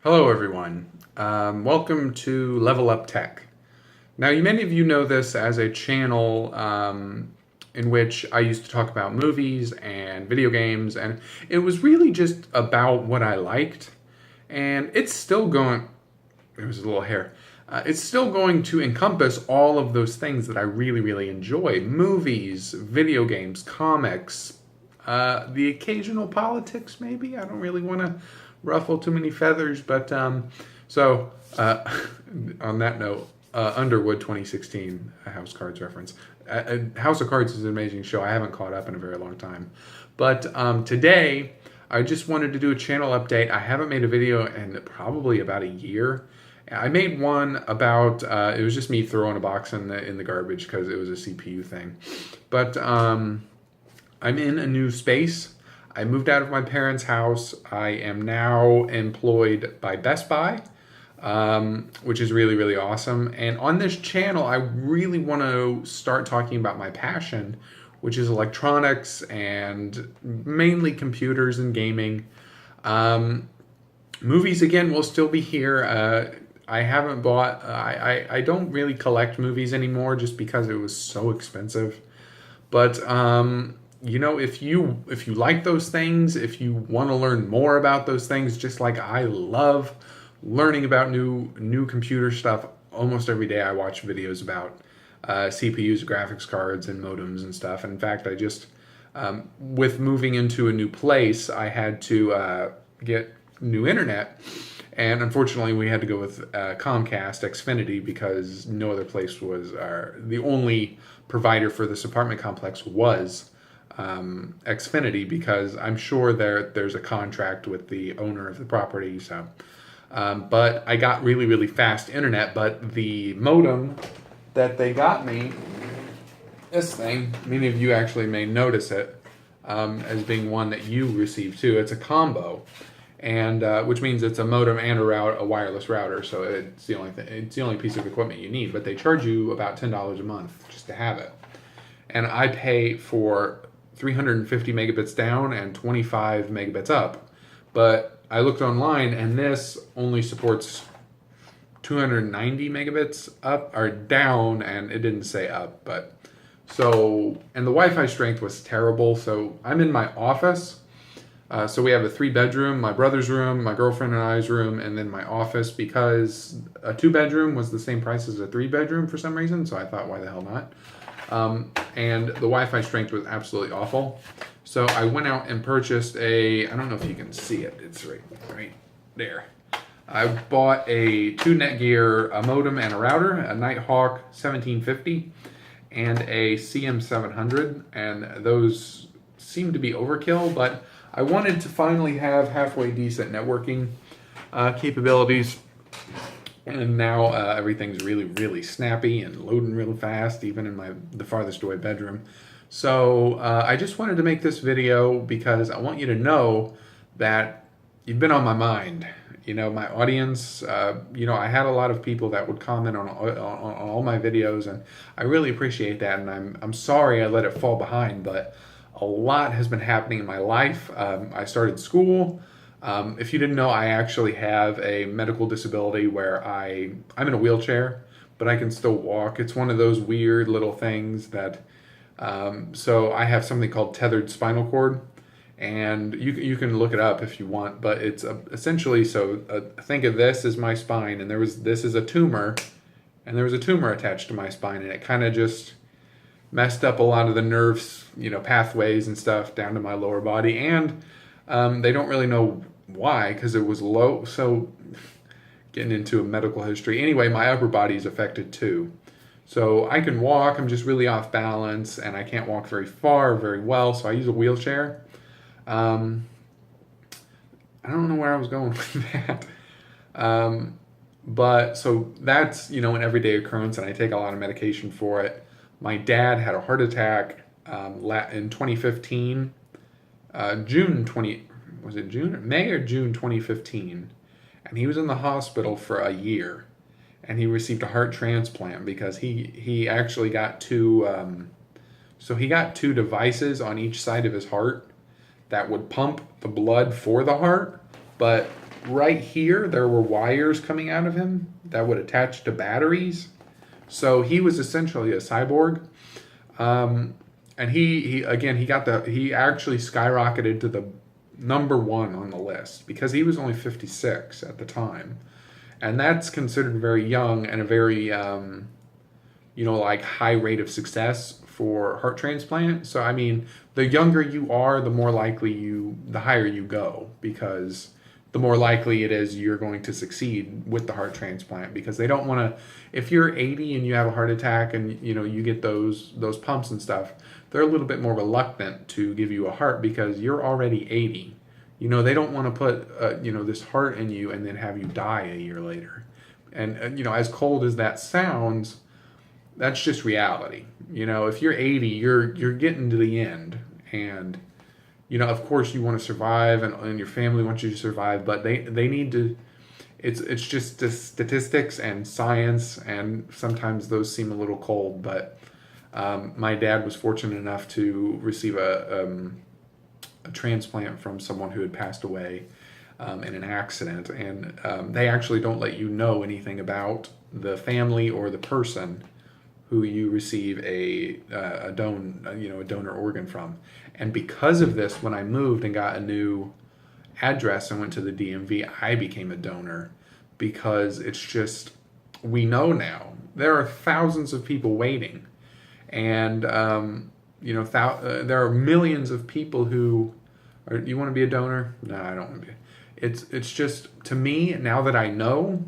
Hello, everyone. Welcome to Level Up Tech. Now, many of you know this as a channel in which I used to talk about movies and video games, and it was really just about what I liked. And it's still going, there was a little hair. It's still going to encompass all of those things that I really, really enjoy: movies, video games, comics, the occasional politics, maybe. I don't really want to ruffle too many feathers, but so on that note, Underwood 2016, a House of Cards reference. House of Cards is an amazing show. I haven't caught up in a very long time. But today, I just wanted to do a channel update. I haven't made a video in probably about a year. I made one about it was just me throwing a box in the garbage because it was a CPU thing. But I'm in a new space. I moved out of my parents' house. I am now employed by Best Buy, which is really, really awesome. And on this channel, I really want to start talking about my passion, which is electronics and mainly computers and gaming. Movies, again, will still be here. I haven't bought, I don't really collect movies anymore just because it was so expensive. But if you like those things, if you want to learn more about those things, just like I love learning about new computer stuff. Almost every day I watch videos about CPUs, graphics cards, and modems and stuff. And in fact, I just with moving into a new place, I had to get new internet. And unfortunately, we had to go with Comcast Xfinity because no other place was the only provider for this apartment complex was Xfinity, because I'm sure there's a contract with the owner of the property. So, but I got really, really fast internet. But the modem that they got me, this thing, many of you actually may notice it as being one that you received too. It's a combo. And which means it's a modem and a wireless router. So it's the only thing. It's the only piece of equipment you need. But they charge you about $10 a month just to have it. And I pay for 350 megabits down and 25 megabits up. But I looked online, and this only supports 290 megabits up or down, and it didn't say up. But so, and the Wi-Fi strength was terrible. So I'm in my office. So we have a 3-bedroom, my brother's room, my girlfriend and I's room, and then my office, because a 2-bedroom was the same price as a 3-bedroom for some reason. So I thought, why the hell not? And the Wi-Fi strength was absolutely awful. So I went out and purchased I don't know if you can see it. It's right there. I bought a 2 Netgear a modem and a router, a Nighthawk 1750, and a CM700. And those seem to be overkill, but I wanted to finally have halfway decent networking capabilities, and now everything's really, really snappy and loading really fast, even in the farthest away bedroom. So I just wanted to make this video because I want you to know that you've been on my mind. My audience, I had a lot of people that would comment on all my videos, and I really appreciate that, and I'm sorry I let it fall behind, but a lot has been happening in my life. I started school. If you didn't know, I actually have a medical disability where I'm in a wheelchair, but I can still walk. It's one of those weird little things that, so I have something called tethered spinal cord, and you can look it up if you want, but it's essentially, think of this as my spine, and this is a tumor, and there was a tumor attached to my spine, and it kind of just messed up a lot of the nerves, pathways and stuff down to my lower body. And they don't really know why, because it was low. So getting into a medical history. Anyway, my upper body is affected too. So I can walk, I'm just really off balance, and I can't walk very far, very well. So I use a wheelchair. I don't know where I was going with that. But so that's, an everyday occurrence, and I take a lot of medication for it. My dad had a heart attack in 2015, May or June 2015, and he was in the hospital for a year, and he received a heart transplant because he actually got he got two devices on each side of his heart that would pump the blood for the heart, but right here, there were wires coming out of him that would attach to batteries. So he was essentially a cyborg. Um, and he again, he actually skyrocketed to the number one on the list because he was only 56 at the time. And that's considered very young and a very, like high rate of success for heart transplant. So, I mean, the younger you are, the higher you go because the more likely it is you're going to succeed with the heart transplant because they don't want to, if you're 80 and you have a heart attack and, you get those pumps and stuff, they're a little bit more reluctant to give you a heart because you're already 80. They don't want to put, this heart in you and then have you die a year later. And, as cold as that sounds, that's just reality. If you're 80, you're getting to the end. And, of course you want to survive and your family wants you to survive, but they need to, it's just the statistics and science, and sometimes those seem a little cold, but my dad was fortunate enough to receive a transplant from someone who had passed away in an accident, and they actually don't let you know anything about the family or the person who you receive a donor organ from. And because of this, when I moved and got a new address and went to the DMV, I became a donor because it's just, we know now there are thousands of people waiting, and there are millions of people who are. You want to be a donor? No, I don't want to be. It's just, to me, now that I know,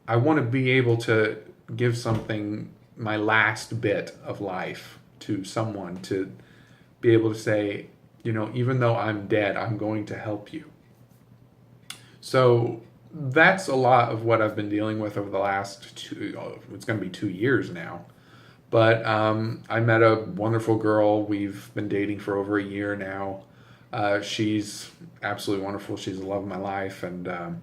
I want to be able to give something, my last bit of life, to someone, to be able to say, even though I'm dead, I'm going to help you. So that's a lot of what I've been dealing with over the last it's going to be 2 years now. But I met a wonderful girl. We've been dating for over a year now. She's absolutely wonderful. She's the love of my life. And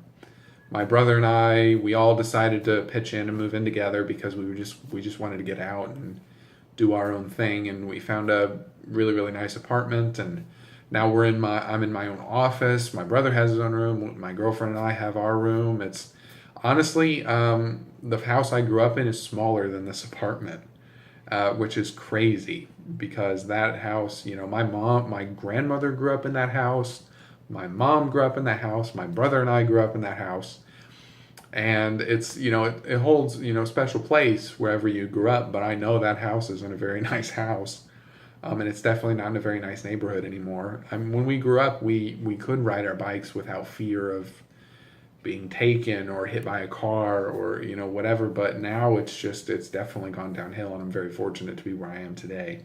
my brother and I, we all decided to pitch in and move in together because we just wanted to get out and do our own thing. And we found a really, really nice apartment. And now I'm in my own office. My brother has his own room. My girlfriend and I have our room. It's honestly, the house I grew up in is smaller than this apartment. Which is crazy because that house, my grandmother grew up in that house. My mom grew up in that house. My brother and I grew up in that house. And it's, it holds, special place wherever you grew up. But I know that house isn't a very nice house. And it's definitely not in a very nice neighborhood anymore. When we grew up, we could ride our bikes without fear of being taken or hit by a car or whatever, but now it's definitely gone downhill, and I'm very fortunate to be where I am today.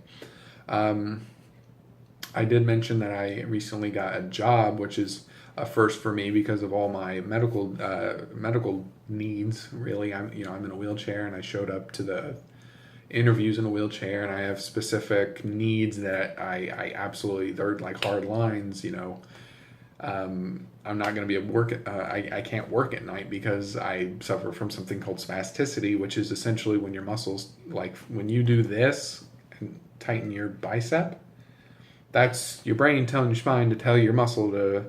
I did mention that I recently got a job, which is a first for me because of all my medical needs. Really, I'm in a wheelchair, and I showed up to the interviews in a wheelchair, and I have specific needs that I absolutely, they're like hard lines. I'm not going to be able to work. I can't work at night because I suffer from something called spasticity, which is essentially when your muscles, like when you do this and tighten your bicep, that's your brain telling your spine to tell your muscle to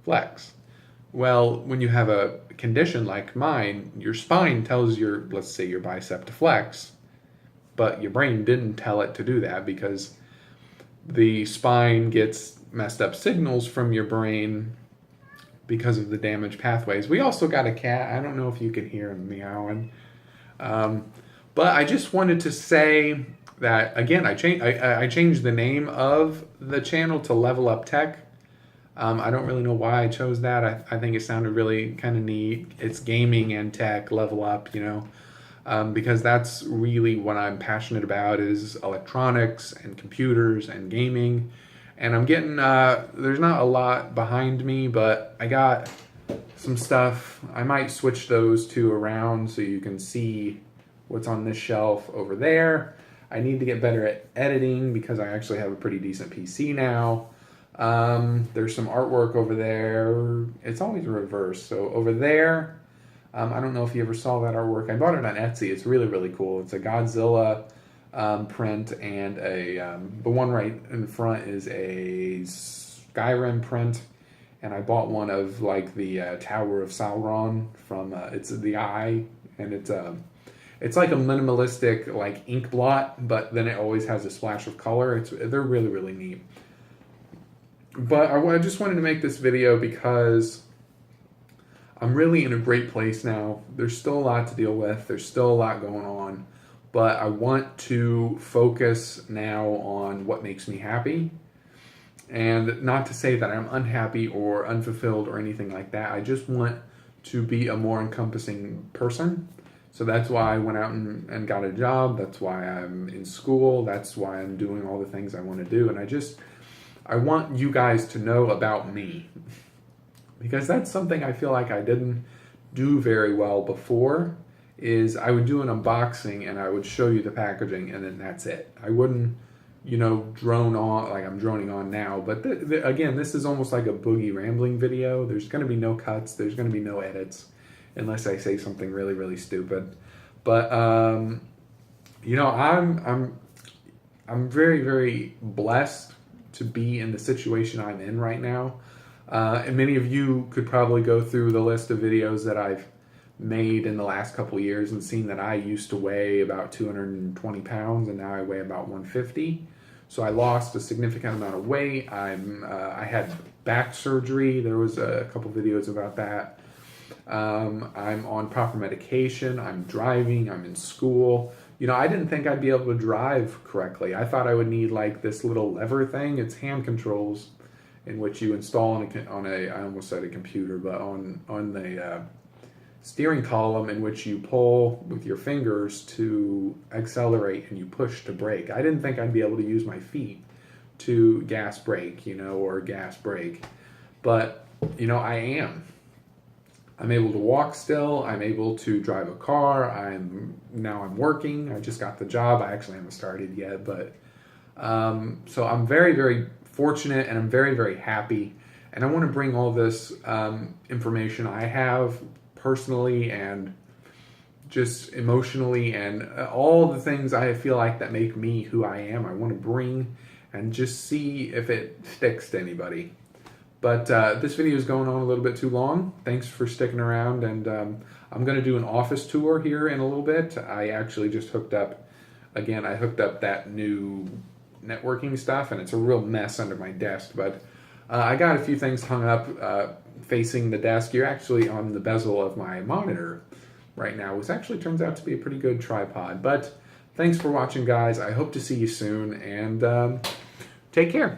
flex. Well, when you have a condition like mine, your spine tells let's say your bicep to flex, but your brain didn't tell it to do that because the spine gets messed up signals from your brain because of the damaged pathways. We also got a cat. I don't know if you can hear him meowing. But I just wanted to say that, again, I changed the name of the channel to Level Up Tech. I don't really know why I chose that. I think it sounded really kind of neat. It's gaming and tech, level up, because that's really what I'm passionate about, is electronics and computers and gaming. And I'm getting, there's not a lot behind me, but I got some stuff. I might switch those two around so you can see what's on this shelf over there. I need to get better at editing because I actually have a pretty decent PC now. There's some artwork over there. It's always reverse. So over there, I don't know if you ever saw that artwork. I bought it on Etsy. It's really, really cool. It's a Godzilla print, and the one right in front is a Skyrim print, and I bought one of like the Tower of Sauron from it's the Eye, and it's like a minimalistic like ink blot, but then it always has a splash of color. They're really really neat. But I just wanted to make this video because I'm really in a great place now. There's still a lot to deal with. There's still a lot going on. But I want to focus now on what makes me happy. And not to say that I'm unhappy or unfulfilled or anything like that. I just want to be a more encompassing person. So that's why I went out and got a job. That's why I'm in school. That's why I'm doing all the things I want to do. And I want you guys to know about me. Because that's something I feel like I didn't do very well before, is I would do an unboxing and I would show you the packaging and then that's it. I wouldn't, drone on like I'm droning on now. But again, this is almost like a boogie rambling video. There's going to be no cuts. There's going to be no edits unless I say something really, really stupid. But, I'm very, very blessed to be in the situation I'm in right now. And many of you could probably go through the list of videos that I've made in the last couple of years and seen that I used to weigh about 220 pounds and now I weigh about 150. So I lost a significant amount of weight. I had back surgery. There was a couple videos about that. I'm on proper medication. I'm driving. I'm in school. I didn't think I'd be able to drive correctly. I thought I would need like this little lever thing. It's hand controls in which you install on a I almost said a computer, but on the steering column, in which you pull with your fingers to accelerate and you push to brake. I didn't think I'd be able to use my feet to gas brake, or gas brake. But, I am. I'm able to walk still. I'm able to drive a car. I'm working. I just got the job. I actually haven't started yet, but so I'm very, very fortunate and I'm very, very happy. And I want to bring all this information I have personally and just emotionally and all the things I feel like that make me who I am. I want to bring and just see if it sticks to anybody. But this video is going on a little bit too long. Thanks for sticking around, and I'm going to do an office tour here in a little bit. I actually just hooked up that new networking stuff, and it's a real mess under my desk, but I got a few things hung up facing the desk. You're actually on the bezel of my monitor right now, which actually turns out to be a pretty good tripod. But thanks for watching, guys. I hope to see you soon, and take care.